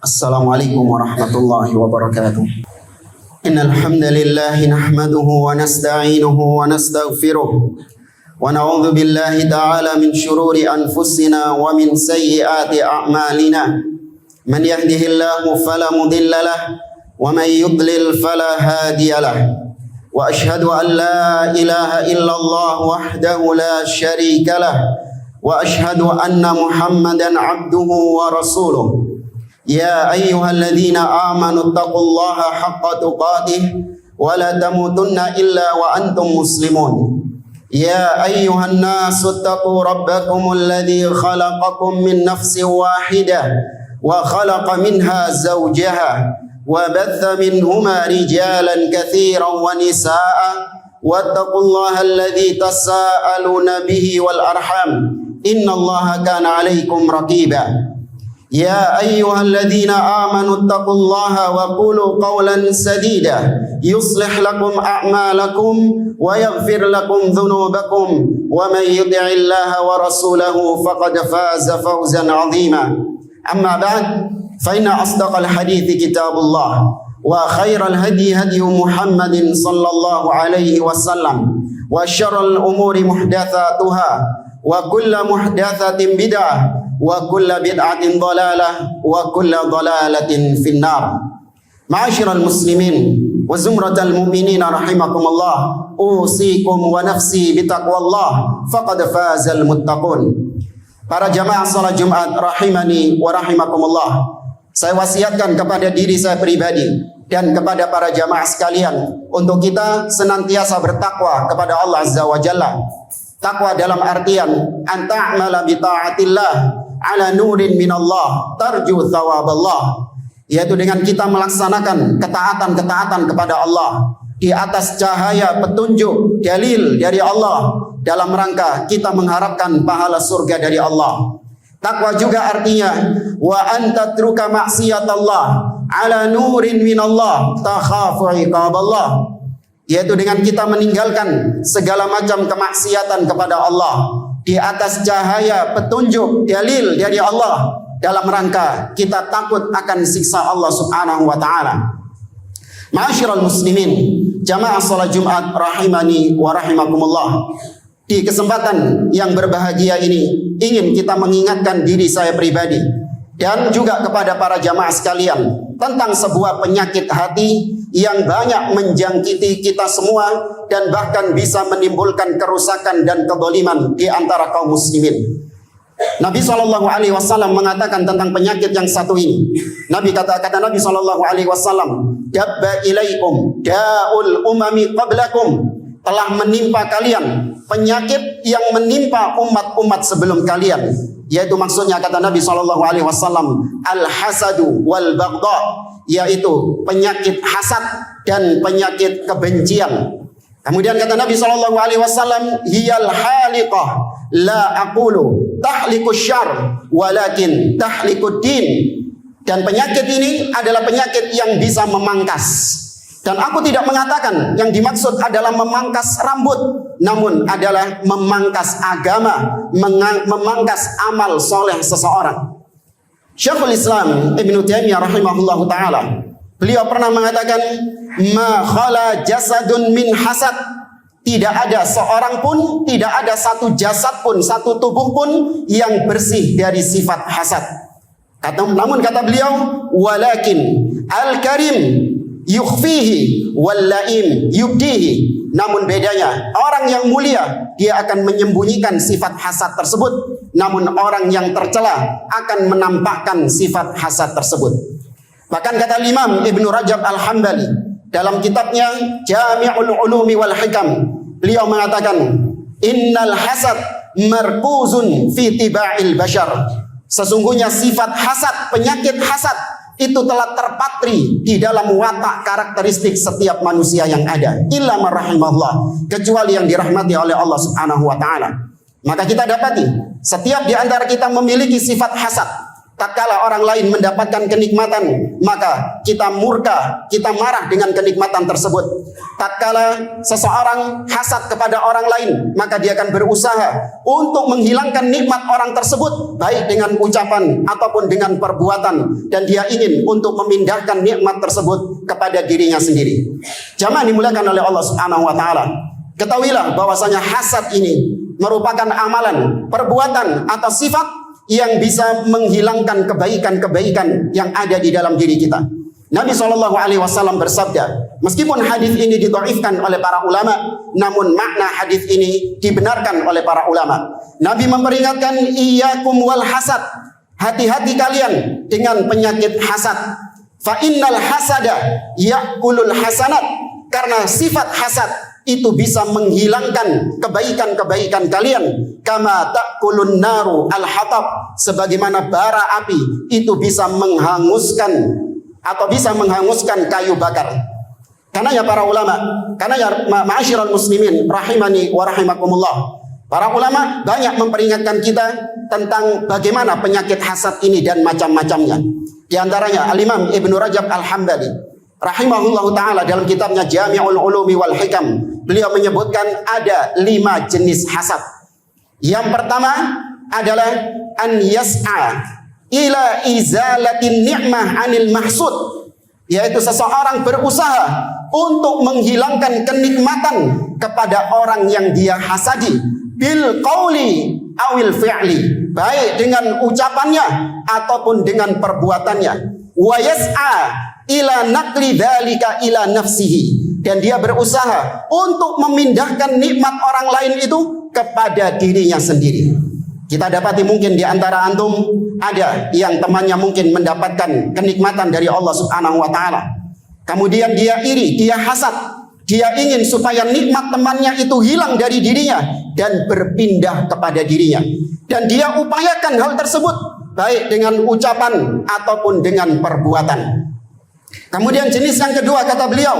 Assalamualaikum warahmatullahi wabarakatuh. Innal hamdalillah nahmaduhu wa nasta'inuhu wa nastaghfiruh wa na'udzu billahi ta'ala min shururi anfusina wa min sayyiati a'malina. Man yahdihillahu fala mudilla lahu wa man yudlil fala hadiya lahu. Wa ashhadu an la ilaha illallah wahdahu la syarika lahu wa ashhadu anna Muhammadan 'abduhu wa rasuluh. Ya ayyuhalladzina amanu taqullaha haqqa tuqatih wa la tamutunna illa wa antum muslimun. Ya ayyuhan nasu taqu rabbakumul ladzi khalaqakum min nafsin wahidah wa khalaqa minha zawjaha wa batha minhuma rijalan katsiran wa nisaa'a wattaqullaha alladzi tasaaluna bihi wal arham innallaha kana 'alaikum raqiba. Ya ayyuhalladzina amanu taqullaha wa qulu qawlan sadida yuslih lakum a'malakum wa yaghfir lakum dhunubakum wa man yuti'illaha wa rasulahu faqad faza fawzan 'azima. Amma ba'd, fa inna asdaqal hadithi kitabullah wa khairal hadi hadi Muhammadin sallallahu alaihi wasallam wa syarrul umuri muhdatsatuha wa kullu muhdatsatin bid'ah wa kullu bid'atin dhalalah wa kullu dhalalatin finnar. Ma'asyiral muslimin wa zumratal mu'minin rahimakumullah, usikum wa nafsi bitaqwallah faqad fazal muttaqun. Para jamaah salat Jumat rahimani wa rahimakumullah, saya wasiatkan kepada diri saya pribadi dan kepada para jamaah sekalian untuk kita senantiasa bertakwa kepada Allah Azza wa Jalla. Takwa dalam artian anta'mala bi ta'atillah ala nurin minallah tarju thawaballah, yaitu dengan kita melaksanakan ketaatan-ketaatan kepada Allah di atas cahaya petunjuk dalil dari Allah dalam rangka kita mengharapkan pahala surga dari Allah. Takwa juga artinya wa antatruka maksiatallah ala nurin minallah takhafu iqaballah, yaitu dengan kita meninggalkan segala macam kemaksiatan kepada Allah di atas cahaya petunjuk dalil dari Allah dalam rangka kita takut akan siksa Allah Subhanahu wa taala. Ma'asyiral muslimin, jamaah salat Jumat rahimani wa rahimakumullah. Di kesempatan yang berbahagia ini ingin kita mengingatkan diri saya pribadi dan juga kepada para jamaah sekalian tentang sebuah penyakit hati yang banyak menjangkiti kita semua dan bahkan bisa menimbulkan kerusakan dan kezaliman di antara kaum muslimin. Nabi SAW mengatakan tentang penyakit yang satu ini. Kata Nabi SAW, dabba ilaikum da'ul umami qablakum, telah menimpa kalian penyakit yang menimpa umat-umat sebelum kalian, yaitu maksudnya kata Nabi SAW al-hasadu wal baghdha, yaitu penyakit hasad dan penyakit kebencian. Kemudian kata Nabi SAW, hiyal haliqah la aqulu tahlikus syarr walakin tahlikud din, dan penyakit ini adalah penyakit yang bisa memangkas. Dan aku tidak mengatakan yang dimaksud adalah memangkas rambut, namun adalah memangkas agama, memangkas amal soleh seseorang. Syekhul Islam Ibnu Taimiyah rahimahullahu taala, beliau pernah mengatakan, ma khala jasadun min hasad, tidak ada seorang pun, tidak ada satu jasad pun, satu tubuh pun yang bersih dari sifat hasad. Namun kata beliau, walakin al-karim yukhfihi wal laim yubdihi, namun bedanya orang yang mulia dia akan menyembunyikan sifat hasad tersebut, namun orang yang tercela akan menampakkan sifat hasad tersebut. Bahkan kata Imam Ibnu Rajab Al-Hambali dalam kitabnya Jami'ul Ulumi wal Hikam, beliau mengatakan, innal hasad markuzun fi tiba'il bashar, sesungguhnya sifat hasad, penyakit hasad itu telah terpatri di dalam watak karakteristik setiap manusia yang ada, illa marhamallah, kecuali yang dirahmati oleh Allah Subhanahu wa taala. Maka kita dapati setiap di antara kita memiliki sifat hasad, tatkala orang lain mendapatkan kenikmatan, maka kita murka, kita marah dengan kenikmatan tersebut. Tatkala seseorang hasad kepada orang lain, maka dia akan berusaha untuk menghilangkan nikmat orang tersebut, baik dengan ucapan ataupun dengan perbuatan, dan dia ingin untuk memindahkan nikmat tersebut kepada dirinya sendiri. Jamaah dimuliakan oleh Allah Subhanahu wa taala, ketahuilah bahwasanya hasad ini merupakan amalan, perbuatan atau sifat yang bisa menghilangkan kebaikan-kebaikan yang ada di dalam diri kita. Nabi SAW bersabda, meskipun hadis ini didhaifkan oleh para ulama, namun makna hadis ini dibenarkan oleh para ulama. Nabi memperingatkan, iyyakum wal hasad, hati-hati kalian dengan penyakit hasad. Fa innal hasada ya'kulul hasanat, karena sifat hasad itu bisa menghilangkan kebaikan-kebaikan kalian. Kama ta'kulun naru al-hatab, sebagaimana bara api itu bisa menghanguskan atau bisa menghanguskan kayu bakar. Karena ya para ulama, karena ya ma'asyiral muslimin rahimani wa rahimakumullah, para ulama banyak memperingatkan kita tentang bagaimana penyakit hasad ini dan macam-macamnya. Di antaranya Al-Imam Ibnu Rajab Al-Hambali rahimahullahu ta'ala dalam kitabnya Jami'ul Ulumi wal Hikam, beliau menyebutkan ada 5 jenis hasad. Yang pertama adalah an yas'a ila izalatin ni'mah anil mahsud, yaitu seseorang berusaha untuk menghilangkan kenikmatan kepada orang yang dia hasadi, bil qauli awil fi'li, baik dengan ucapannya ataupun dengan perbuatannya. Wa yas'a ila naqli dzalika ila nafsihi, dan dia berusaha untuk memindahkan nikmat orang lain itu kepada dirinya sendiri. Kita dapati mungkin di antara antum ada yang temannya mungkin mendapatkan kenikmatan dari Allah Subhanahu wa taala. Kemudian dia iri, dia hasad, dia ingin supaya nikmat temannya itu hilang dari dirinya dan berpindah kepada dirinya. Dan dia upayakan hal tersebut baik dengan ucapan ataupun dengan perbuatan. Kemudian jenis yang kedua kata beliau,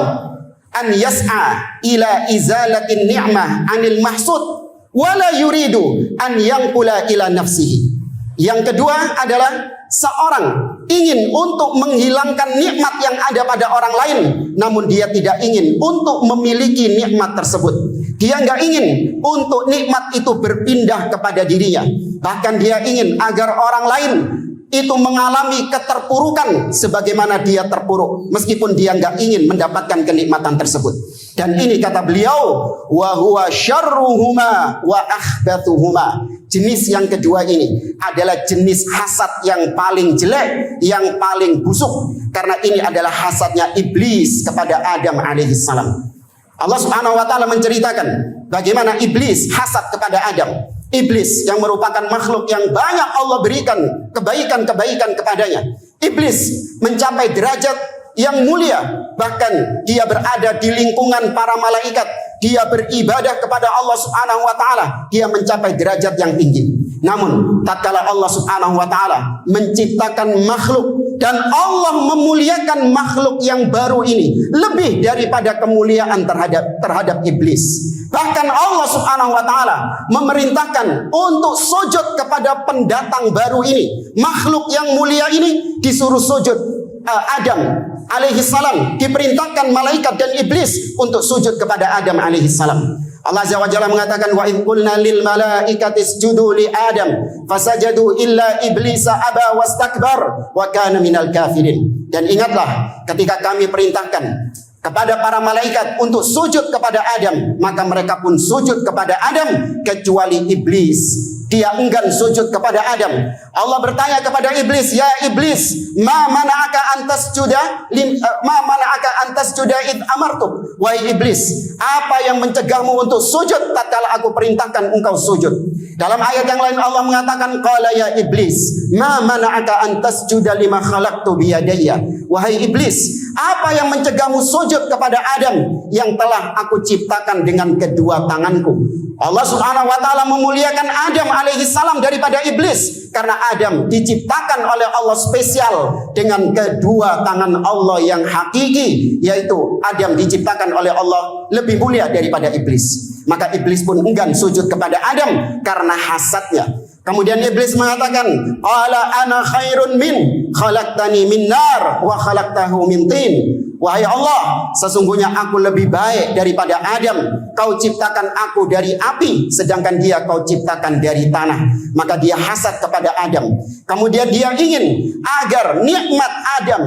an yas'a ila izalatin ni'mah anil mahsud wala yuridu an yanqula ila nafsihi. Yang kedua adalah seorang ingin untuk menghilangkan nikmat yang ada pada orang lain, namun dia tidak ingin untuk memiliki nikmat tersebut. Dia nggak ingin untuk nikmat itu berpindah kepada dirinya. Bahkan dia ingin agar orang lain itu mengalami keterpurukan sebagaimana dia terpuruk, meskipun dia nggak ingin mendapatkan kenikmatan tersebut. Dan ini kata beliau, wa huwa syarruhuma wa akhbathuhuma. Jenis yang kedua ini adalah jenis hasad yang paling jelek, yang paling busuk, karena ini adalah hasadnya iblis kepada Adam alaihissalam. Allah Subhanahu wa taala menceritakan bagaimana iblis hasad kepada Adam. Iblis yang merupakan makhluk yang banyak Allah berikan kebaikan-kebaikan kepadanya. Iblis mencapai derajat yang mulia, bahkan dia berada di lingkungan para malaikat. Dia beribadah kepada Allah Subhanahu wa taala, dia mencapai derajat yang tinggi. Namun tatkala Allah Subhanahu wa taala menciptakan makhluk dan Allah memuliakan makhluk yang baru ini lebih daripada kemuliaan terhadap iblis. Bahkan Allah Subhanahu wa taala memerintahkan untuk sujud kepada pendatang baru ini. Makhluk yang mulia ini disuruh sujud. Adam alaihissalam diperintahkan malaikat dan iblis untuk sujud kepada Adam alaihissalam. Allah Azza wa Jalla mengatakan, wa idh qulna lil malaikati isjudu li Adam fasajadu illa iblisa aba wastakbar wa kana minal kafirin. Dan ingatlah ketika kami perintahkan kepada para malaikat untuk sujud kepada Adam, maka mereka pun sujud kepada Adam kecuali iblis. Dia enggan sujud kepada Adam. Allah bertanya kepada iblis, ya iblis, ma mana'aka antas juda id amartuk. Wahai iblis, apa yang mencegahmu untuk sujud tatkala aku perintahkan engkau sujud? Dalam ayat yang lain Allah mengatakan, qala ya iblis, ma mana'aka antas juda lima khalaqtu biyadayya. Wahai iblis, apa yang mencegahmu sujud kepada Adam yang telah aku ciptakan dengan kedua tanganku? Allah Subhanahu wa taala memuliakan Adam alaihissalam daripada iblis, karena Adam diciptakan oleh Allah spesial dengan kedua tangan Allah yang hakiki, yaitu Adam diciptakan oleh Allah lebih mulia daripada iblis. Maka iblis pun enggan sujud kepada Adam karena hasadnya. Kemudian iblis mengatakan, qala ana khairun min, khalaqtani min nar wa khalaqtahu min tin. Wahai Allah, sesungguhnya aku lebih baik daripada Adam. Kau ciptakan aku dari api, sedangkan dia kau ciptakan dari tanah. Maka dia hasad kepada Adam. Kemudian dia ingin agar nikmat Adam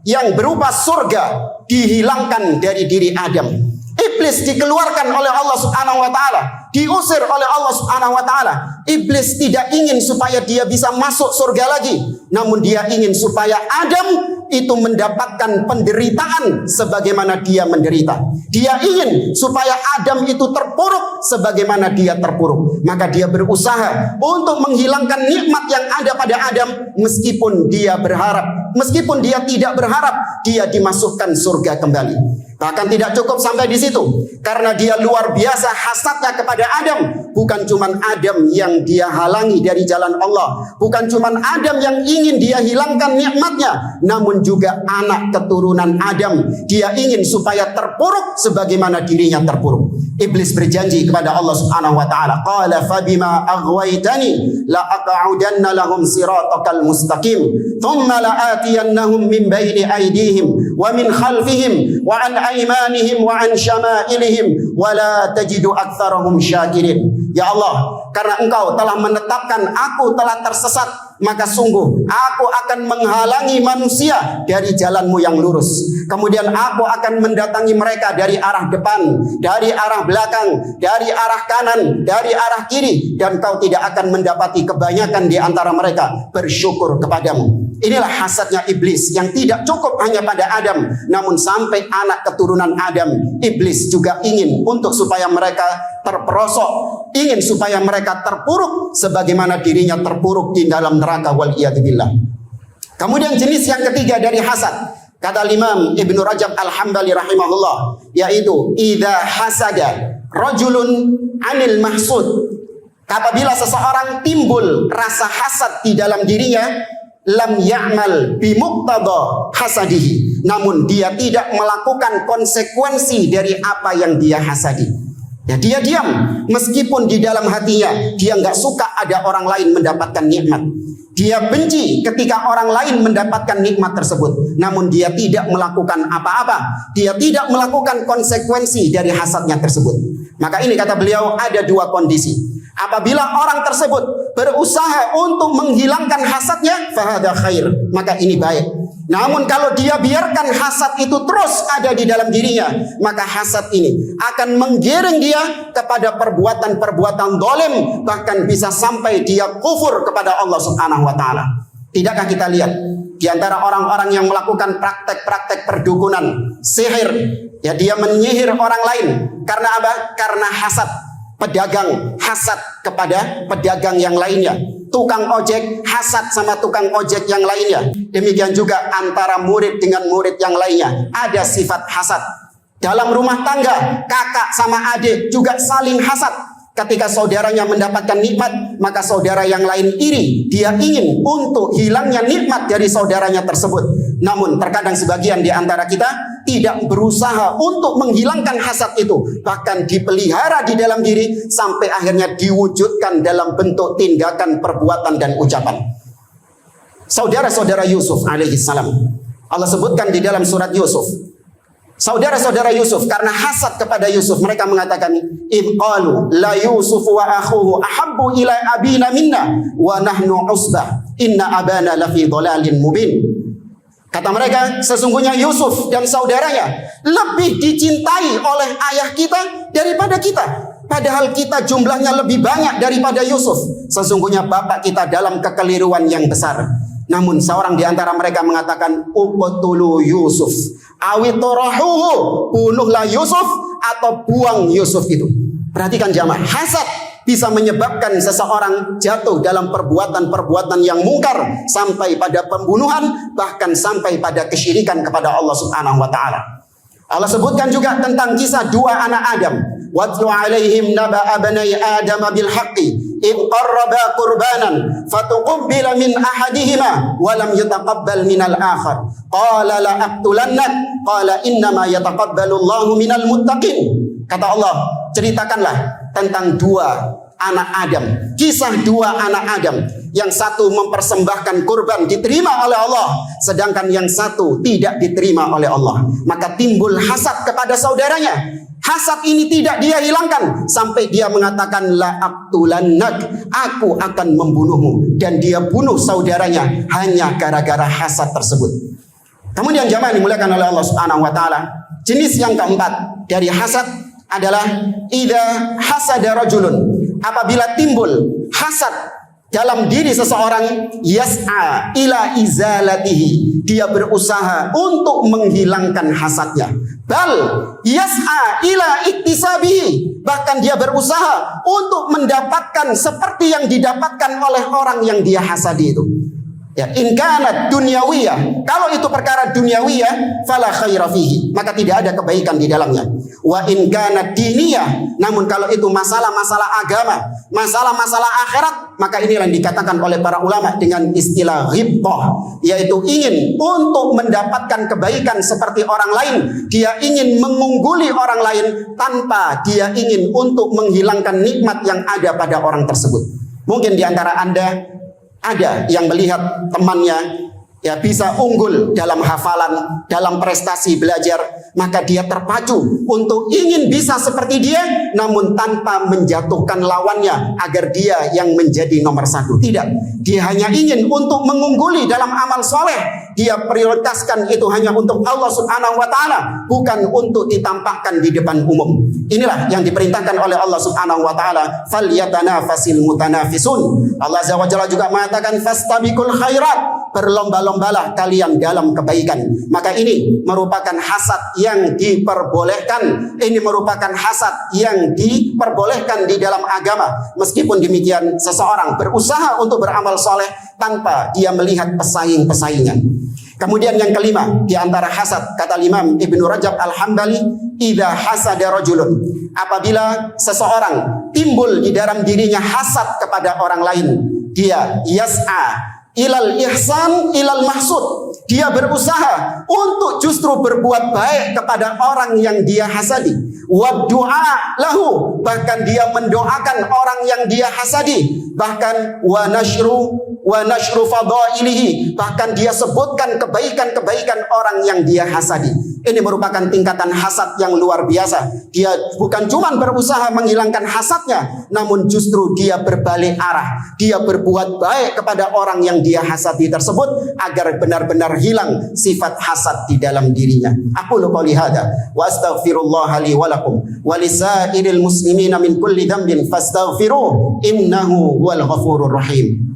yang berupa surga dihilangkan dari diri Adam. Iblis dikeluarkan oleh Allah Subhanahu wa taala, diusir oleh Allah Subhanahu wa taala. Iblis tidak ingin supaya dia bisa masuk surga lagi, namun dia ingin supaya Adam itu mendapatkan penderitaan sebagaimana dia menderita. Dia ingin supaya Adam itu terpuruk sebagaimana dia terpuruk. Maka dia berusaha untuk menghilangkan nikmat yang ada pada Adam, meskipun dia berharap, meskipun dia tidak berharap dia dimasukkan surga kembali. Bahkan tidak cukup sampai di situ, karena dia luar biasa hasadnya kepada Adam. Bukan cuma Adam yang dia halangi dari jalan Allah, bukan cuma Adam yang ingin dia hilangkan nikmatnya, namun juga anak keturunan Adam. Dia ingin supaya terpuruk sebagaimana dirinya terpuruk. Iblis berjanji kepada Allah Subhanahu wa taala, qala fabima aghwaytani la aq'udanna lahum siratakal mustaqim thumma la atiyannahum min bayni aydihim wa min khalfihim wa an aymanihim wa an syama'ilihim wa la tajidu aktsarahum syakirin. Ya Allah, karena Engkau telah menetapkan aku telah tersesat, maka sungguh aku akan menghalangi manusia dari jalanmu yang lurus. Kemudian aku akan mendatangi mereka dari arah depan, dari arah belakang, dari arah kanan, dari arah kiri, dan kau tidak akan mendapati kebanyakan di antara mereka bersyukur kepadamu. Inilah hasadnya iblis yang tidak cukup hanya pada Adam, namun sampai anak keturunan Adam. Iblis juga ingin untuk supaya mereka terperosok, ingin supaya mereka terpuruk sebagaimana dirinya terpuruk di dalam neraka, wal iyadzubillah. Kemudian jenis yang ketiga dari hasad, kata Imam Ibnu Rajab Al-Hambali rahimahullah, yaitu idza hasada rajulun anil mahsud. Apabila seseorang timbul rasa hasad di dalam dirinya, lam ya'mal bimuqtada hasadihi, namun dia tidak melakukan konsekuensi dari apa yang dia hasadi. Ya, dia diam, meskipun di dalam hatinya dia nggak suka ada orang lain mendapatkan nikmat. Dia benci ketika orang lain mendapatkan nikmat tersebut, namun dia tidak melakukan apa-apa. Dia tidak melakukan konsekuensi dari hasadnya tersebut. Maka ini kata beliau, ada dua kondisi. Apabila orang tersebut berusaha untuk menghilangkan hasadnya, fahada khair, maka ini baik. Namun kalau dia biarkan hasad itu terus ada di dalam dirinya, maka hasad ini akan menggiring dia kepada perbuatan-perbuatan zalim, bahkan bisa sampai dia kufur kepada Allah Subhanahu wa taala. Tidakkah kita lihat di antara orang-orang yang melakukan praktek-praktek perdukunan, sihir, ya dia menyihir orang lain karena apa? Karena hasad. Pedagang hasad kepada pedagang yang lainnya, tukang ojek hasad sama tukang ojek yang lainnya. Demikian juga antara murid dengan murid yang lainnya ada sifat hasad. Dalam rumah tangga, kakak sama adik juga saling hasad. Ketika saudaranya mendapatkan nikmat, maka saudara yang lain iri. Dia ingin untuk hilangnya nikmat dari saudaranya tersebut. Namun terkadang sebagian di antara kita tidak berusaha untuk menghilangkan hasad itu, bahkan dipelihara di dalam diri sampai akhirnya diwujudkan dalam bentuk tindakan, perbuatan, dan ucapan. Saudara-saudara Yusuf alaihissalam, Allah sebutkan di dalam surat Yusuf, saudara-saudara Yusuf karena hasad kepada Yusuf, mereka mengatakan, "Qalu la Yusuf wa akhuhu ahabbu ila abina minna wa nahnu usbah inna abana lafi dhalalin mubin." Kata mereka, sesungguhnya Yusuf dan saudaranya lebih dicintai oleh ayah kita daripada kita. Padahal kita jumlahnya lebih banyak daripada Yusuf. Sesungguhnya bapak kita dalam kekeliruan yang besar. Namun seorang di antara mereka mengatakan, "Uqtulu Yusuf, awitarahuhu, bunuhlah Yusuf atau buang Yusuf itu." Perhatikan jamaah, hasad bisa menyebabkan seseorang jatuh dalam perbuatan-perbuatan yang mungkar sampai pada pembunuhan, bahkan sampai pada kesyirikan kepada Allah Subhanahu wa taala. Allah sebutkan juga tentang kisah dua anak Adam. Watlu alaihim naba'a bani Adam bil haqqi id qarraba qurbanan fatuqbila min ahadihima wa lam yataqabbal minal akhar qala la aqtulannak qala innama yataqabbalu Allahu minal muttaqin. Kata Allah, ceritakanlah tentang dua anak Adam. Kisah dua anak Adam. Yang satu mempersembahkan kurban diterima oleh Allah, sedangkan yang satu tidak diterima oleh Allah. Maka timbul hasad kepada saudaranya. Hasad ini tidak dia hilangkan sampai dia mengatakan la aqtulannak, aku akan membunuhmu, dan dia bunuh saudaranya hanya gara-gara hasad tersebut. Kemudian jamaah dimuliakan oleh Allah Subhanahu wa taala, jenis yang keempat dari hasad adalah idza hasada rajulun, apabila timbul hasad dalam diri seseorang, yas'a ila izalatihi, dia berusaha untuk menghilangkan hasadnya. Bal yas'a ila iktisabihi, bahkan dia berusaha untuk mendapatkan seperti yang didapatkan oleh orang yang dia hasadi itu. Ya, in kanat dunyawiyah, kalau itu perkara dunyawiyah, fala khaira fihi, maka tidak ada kebaikan di dalamnya. Wa in kanat diniyah, namun kalau itu masalah-masalah agama, masalah-masalah akhirat, maka inilah yang dikatakan oleh para ulama dengan istilah ghibthah, yaitu ingin untuk mendapatkan kebaikan seperti orang lain. Dia ingin mengungguli orang lain tanpa dia ingin untuk menghilangkan nikmat yang ada pada orang tersebut. Mungkin di antara Anda ada yang melihat temannya ya bisa unggul dalam hafalan, dalam prestasi belajar, maka dia terpacu untuk ingin bisa seperti dia, namun tanpa menjatuhkan lawannya agar dia yang menjadi nomor satu. Tidak, dia hanya ingin untuk mengungguli dalam amal soleh. Dia prioritaskan itu hanya untuk Allah Subhanahu wa taala, bukan untuk ditampakkan di depan umum. Inilah yang diperintahkan oleh Allah Subhanahu wa taala, falyatanafasil mutanafisun. Allah Azza wa Jalla juga mengatakan fastabiqul khairat, berlomba-lombalah kalian dalam kebaikan. Maka ini merupakan hasad yang diperbolehkan. Ini merupakan hasad yang diperbolehkan di dalam agama. Meskipun demikian, seseorang berusaha untuk beramal soleh tanpa dia melihat pesaing-pesaingnya. Kemudian yang kelima, di antara hasad, kata Imam Ibnu Rajab Al-Hambali, idza hasada rajulun, apabila seseorang timbul di dalam dirinya hasad kepada orang lain, dia yas'a ilal ihsan ilal mahsud, dia berusaha untuk justru berbuat baik kepada orang yang dia hasadi, wa du'a lahu, bahkan dia mendoakan orang yang dia hasadi, bahkan wa nashru fadailihi, bahkan dia sebutkan kebaikan-kebaikan orang yang dia hasadi. Ini merupakan tingkatan hasad yang luar biasa. Dia bukan cuma berusaha menghilangkan hasadnya, namun justru dia berbalik arah. Dia berbuat baik kepada orang yang dia hasadi tersebut agar benar-benar hilang sifat hasad di dalam dirinya. Aqulu qouli hadza wa astaghfirullah li wa lakum wa lisairil muslimina min kulli dhanbin fastaghfiruh innahu huwal ghafurur rahim.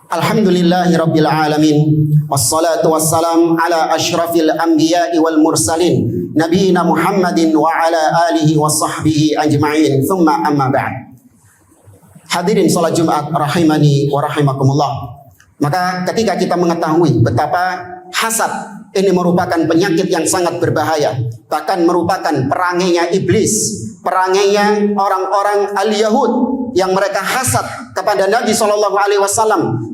Alhamdulillahi rabbil alamin, wassalatu wassalam ala ashrafil anbiya'i wal mursalin, nabiyina Muhammadin wa ala alihi wa sahbihi ajma'in, thumma amma ba'd. Hadirin salat Jumat rahimani wa rahimakumullah. Maka ketika kita mengetahui betapa hasad ini merupakan penyakit yang sangat berbahaya, bahkan merupakan perangainya iblis, perangainya orang-orang al-Yahud yang mereka hasad kepada Nabi SAW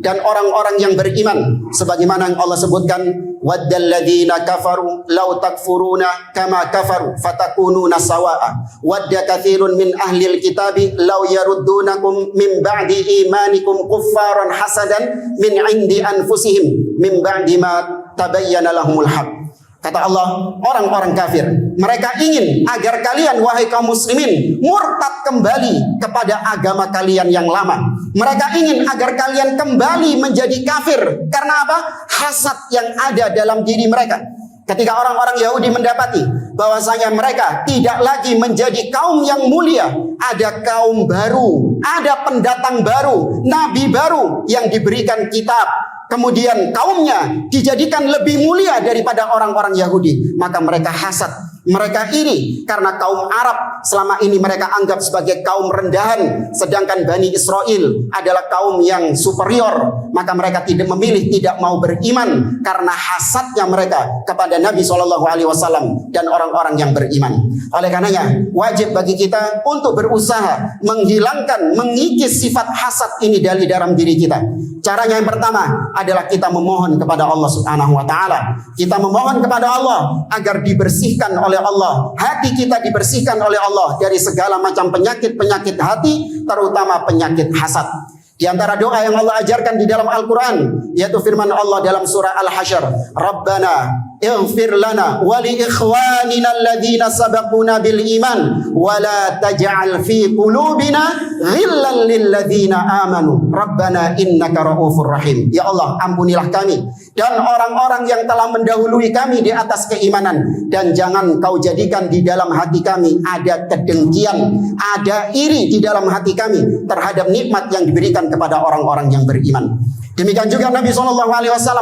dan orang-orang yang beriman, sebagaimana yang Allah sebutkan, waddal ladzina kafaru law takfuruna kama kafaru fatakununa sawa'a wadda katsirun min ahlil kitabi law yaruddunakum min ba'di imanikum kuffaran hasadan min 'indi anfusihim min ba'di ma tabayyana lahumul haqq. Kata Allah, orang-orang kafir, mereka ingin agar kalian, wahai kaum muslimin, murtad kembali kepada agama kalian yang lama. Mereka ingin agar kalian kembali menjadi kafir. Karena apa? Hasad yang ada dalam diri mereka. Ketika orang-orang Yahudi mendapati bahwasanya mereka tidak lagi menjadi kaum yang mulia, ada kaum baru, ada pendatang baru, nabi baru yang diberikan kitab, kemudian kaumnya dijadikan lebih mulia daripada orang-orang Yahudi, maka mereka hasad, mereka iri karena kaum Arab selama ini mereka anggap sebagai kaum rendahan, sedangkan Bani Israel adalah kaum yang superior, maka mereka tidak memilih, tidak mau beriman karena hasadnya mereka kepada Nabi SAW dan orang-orang yang beriman. Oleh karenanya wajib bagi kita untuk berusaha menghilangkan, mengikis sifat hasad ini dari dalam diri kita. Caranya yang pertama adalah kita memohon kepada Allah Subhanahu wa taala. Kita memohon kepada Allah agar dibersihkan oleh Allah, hati kita dibersihkan oleh Allah dari segala macam penyakit-penyakit hati, terutama penyakit hasad. Di antara doa yang Allah ajarkan di dalam Al-Quran, yaitu firman Allah dalam surah Al-Hasyr, Rabbana ighfir lana wa li ikhwanina alladhina sabaquna bil iman wa la taj'al fi qulubina ghillan lil ladzina amanu Rabbana innaka ra'ufur rahim. Ya Allah, ampunilah kami dan orang-orang yang telah mendahului kami di atas keimanan, dan jangan kau jadikan di dalam hati kami ada kedengkian, ada iri di dalam hati kami terhadap nikmat yang diberikan kepada orang-orang yang beriman. Demikian juga Nabi SAW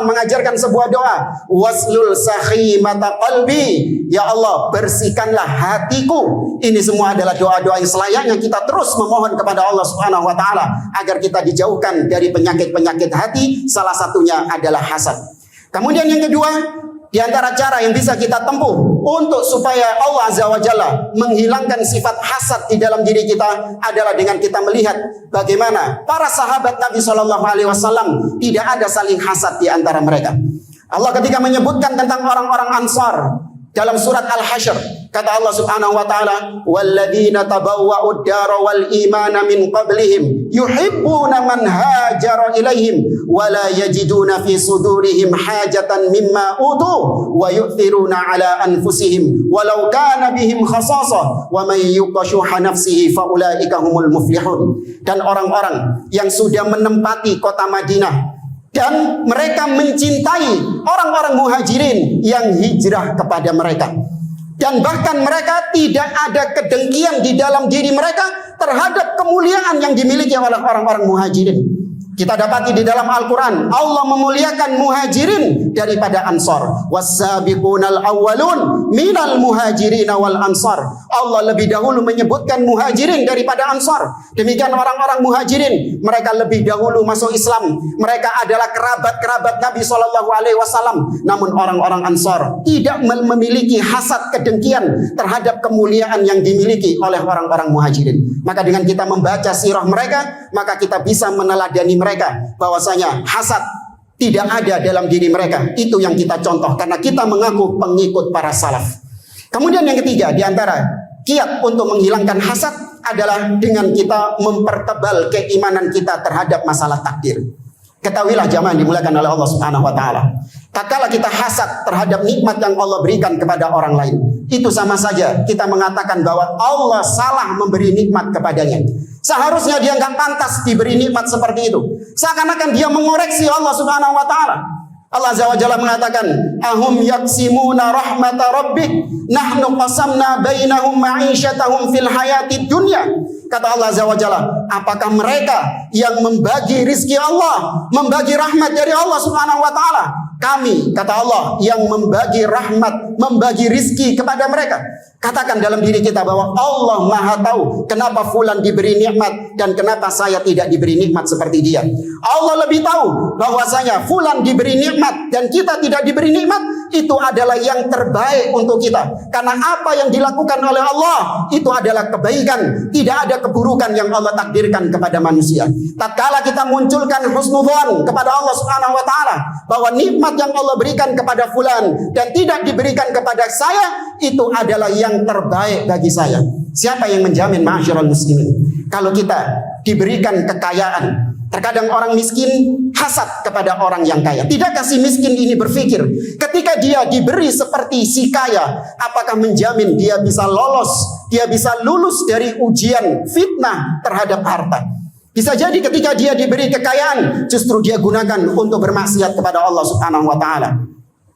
mengajarkan sebuah doa, waslul sakhimata qalbi, ya Allah bersihkanlah hatiku. Ini semua adalah doa-doa yang selayaknya kita terus memohon kepada Allah Subhanahu wa taala agar kita dijauhkan dari penyakit-penyakit hati, salah satunya adalah hasad. Kemudian yang kedua, di antara cara yang bisa kita tempuh untuk supaya Allah Azza wa Jalla menghilangkan sifat hasad di dalam diri kita adalah dengan kita melihat bagaimana para sahabat Nabi SAW tidak ada saling hasad di antara mereka. Allah ketika menyebutkan tentang orang-orang Ansar dalam surat Al-Hasyr, kata Allah Subhanahu wa taala, "Walladzina tabawwa'ud dara wal imana min qablihim yuhibbuna man hajara ilaihim wa la yajiduna fi sudurihim hajatan mimma utu wa yu'thiruna ala anfusihim walau kana bihim khasasah wa man yuqashuha nafsihi fa ulaika humul muflihun." Dan orang-orang yang sudah menempati kota Madinah dan mereka mencintai orang-orang muhajirin yang hijrah kepada mereka. Dan bahkan mereka tidak ada kedengkian di dalam diri mereka terhadap kemuliaan yang dimiliki oleh orang-orang muhajirin. Kita dapati di dalam Al-Quran, Allah memuliakan muhajirin daripada ansar. Was-sabiqunal awwalun minal muhajirin wal ansar. Allah lebih dahulu menyebutkan muhajirin daripada ansar. Demikian orang-orang muhajirin, mereka lebih dahulu masuk Islam. Mereka adalah kerabat-kerabat Nabi SAW. Namun orang-orang ansar tidak memiliki hasad kedengkian terhadap kemuliaan yang dimiliki oleh orang-orang muhajirin. Maka dengan kita membaca sirah mereka, maka kita bisa meneladani mereka bahwasanya hasad tidak ada dalam diri mereka. Itu yang kita contoh karena kita mengaku pengikut para salaf. Kemudian yang ketiga, di antara kiat untuk menghilangkan hasad adalah dengan kita mempertebal keimanan kita terhadap masalah takdir. Ketahuilah jamaah dimuliakan oleh Allah Subhanahu wa taala, tak kala kita hasad terhadap nikmat yang Allah berikan kepada orang lain, itu sama saja kita mengatakan bahwa Allah salah memberi nikmat kepadanya. Seharusnya dia nggak pantas diberi nikmat seperti itu. Seakan-akan dia mengoreksi Allah Subhanahu wa taala. Allah Azza wa Jalla mengatakan, ahum yaksimuna rahmata rabbik nahnu qasamna bainahum ma'isyatahum fil hayatid dunya. Kata Allah Azza wa Jalla, apakah mereka yang membagi rizki Allah, membagi rahmat dari Allah Subhanahu wa taala? Kami, kata Allah, yang membagi rahmat, membagi rizki kepada mereka. Katakan dalam diri kita bahwa Allah Maha tahu kenapa fulan diberi nikmat dan kenapa saya tidak diberi nikmat seperti dia. Allah lebih tahu bahwasanya fulan diberi nikmat dan kita tidak diberi nikmat, itu adalah yang terbaik untuk kita. Karena apa yang dilakukan oleh Allah itu adalah kebaikan, tidak ada keburukan yang Allah takdirkan kepada manusia. Tatkala kita munculkan husnudzon kepada Allah Subhanahu wa taala bahwa nikmat yang Allah berikan kepada fulan dan tidak diberikan kepada saya, itu adalah yang terbaik bagi saya. Siapa yang menjamin, ma'asyiral muslimin, kalau kita diberikan kekayaan? Terkadang orang miskin hasad kepada orang yang kaya. Tidakkah si miskin ini berpikir, ketika dia diberi seperti si kaya, apakah menjamin dia bisa lolos, dia bisa lulus dari ujian fitnah terhadap harta? Bisa jadi ketika dia diberi kekayaan, justru dia gunakan untuk bermaksiat kepada Allah Subhanahu wa taala.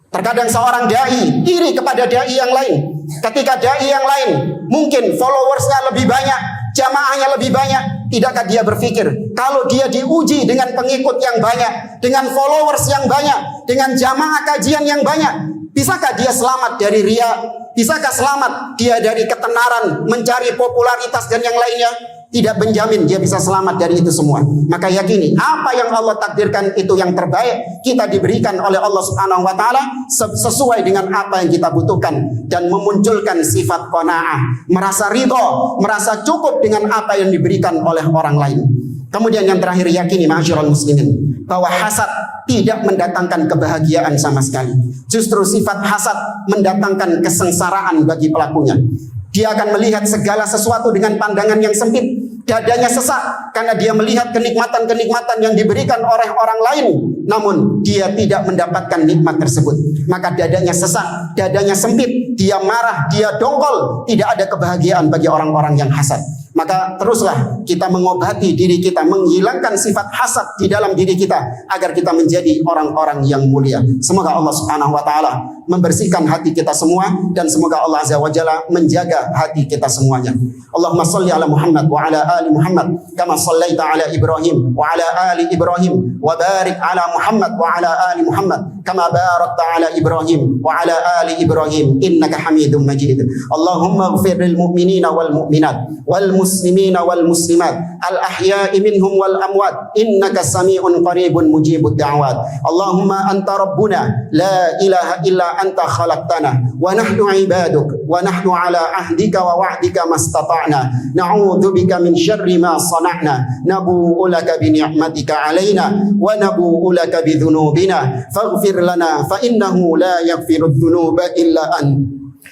Terkadang seorang dai iri kepada dai yang lain. Ketika dai yang lain mungkin followersnya lebih banyak, jamaahnya lebih banyak, tidakkah dia berpikir kalau dia diuji dengan pengikut yang banyak, dengan followers yang banyak, dengan jamaah kajian yang banyak, bisakah dia selamat dari riya? Bisakah selamat dia dari ketenaran, mencari popularitas dan yang lainnya? Tidak menjamin dia bisa selamat dari itu semua. Maka yakini apa yang Allah takdirkan itu yang terbaik, kita diberikan oleh Allah Subhanahu wa taala sesuai dengan apa yang kita butuhkan, dan memunculkan sifat qanaah, merasa ridho, merasa cukup dengan apa yang diberikan oleh orang lain. Kemudian yang terakhir, yakini ma'asyiral muslimin bahwa hasad tidak mendatangkan kebahagiaan sama sekali. Justru sifat hasad mendatangkan kesengsaraan bagi pelakunya. Dia akan melihat segala sesuatu dengan pandangan yang sempit. Dadanya sesak karena dia melihat kenikmatan-kenikmatan yang diberikan oleh orang lain, namun dia tidak mendapatkan nikmat tersebut. Maka dadanya sesak, dadanya sempit, dia marah, dia dongkol. Tidak ada kebahagiaan bagi orang-orang yang hasad. Maka teruslah kita mengobati diri kita, menghilangkan sifat hasad di dalam diri kita, agar kita menjadi orang-orang yang mulia. Semoga Allah Subhanahu wa taala membersihkan hati kita semua, dan semoga Allah Azza wa Jalla menjaga hati kita semuanya. Allahumma shalli ala Muhammad wa ala ali Muhammad kama shallaita ala Ibrahim wa ala ali Ibrahim, wa barik ala Muhammad wa ala ali Muhammad kama barakta ala Ibrahim wa ala ali Ibrahim innaka Hamidum Majid. Allahumma ighfir lil mu'minina wal mu'minat wal muslimina wal muslimat al ahya'i minhum wal amwat innaka sami'un qaribun mujibud da'wat. Allahumma anta rabbuna la ilaha illa anta khalaqtana wa nahnu ibaduk wa nahnu ala ahdika wa wa'dika mastata'na na'udzu bika min syarri ma sana'na nabu'u laka bi ni'matika alaina wa nabu'u laka bi dhunubina faghfir lana fa innahu la yaghfiru dhunuba illa anta.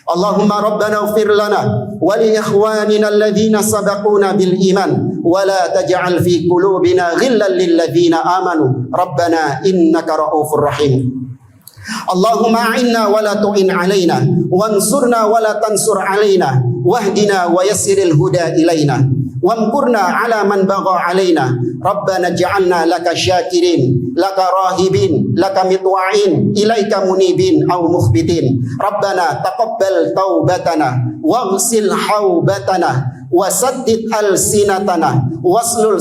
Allahumma rabbana ighfir lana wa li ikhwanina alladhina sabaquna bil iman wa la taj'al fi qulubina ghillan lil ladzina amanu rabbana innaka ra'ufur rahim. Allahumma a'inna wa la tu'in 'alaina wansurna wa la tansur 'alaina wahdina wa yassiril huda ilaina wamkurna 'ala man bagha 'alaina rabbana ij'alna laka syakirin laka rahibin laka mitwa'in ilaika munibin aw mukhbitin rabbana taqabbal taubatana waghsil haubatana wasaddid alsinatana waslul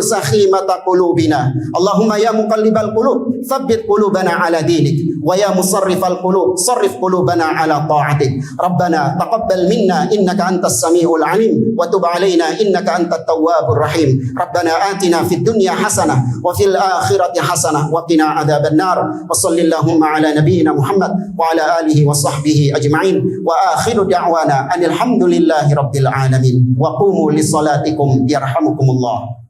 sakhimata qulubina. Allahumma ya muqallibal qulub tsabbit qulubana ala dinik wa ya musarrifal qulub sarrif qulubana ala ta'atik. Rabbana taqabbal minna innaka antas samiul alim wa tub alaina innaka antat tawwabur rahim. Rabbana atina fid dunya hasanah wa fil akhirati hasanah wa qina adzaban nar. Wa sallallahu ala nabiyyina Muhammad wa ala alihi wa sahbihi ajma'in. Wa akhiru da'wana anil hamdulillahi rabbil alamin. Wa qumu li salatikum yarhamukumullah.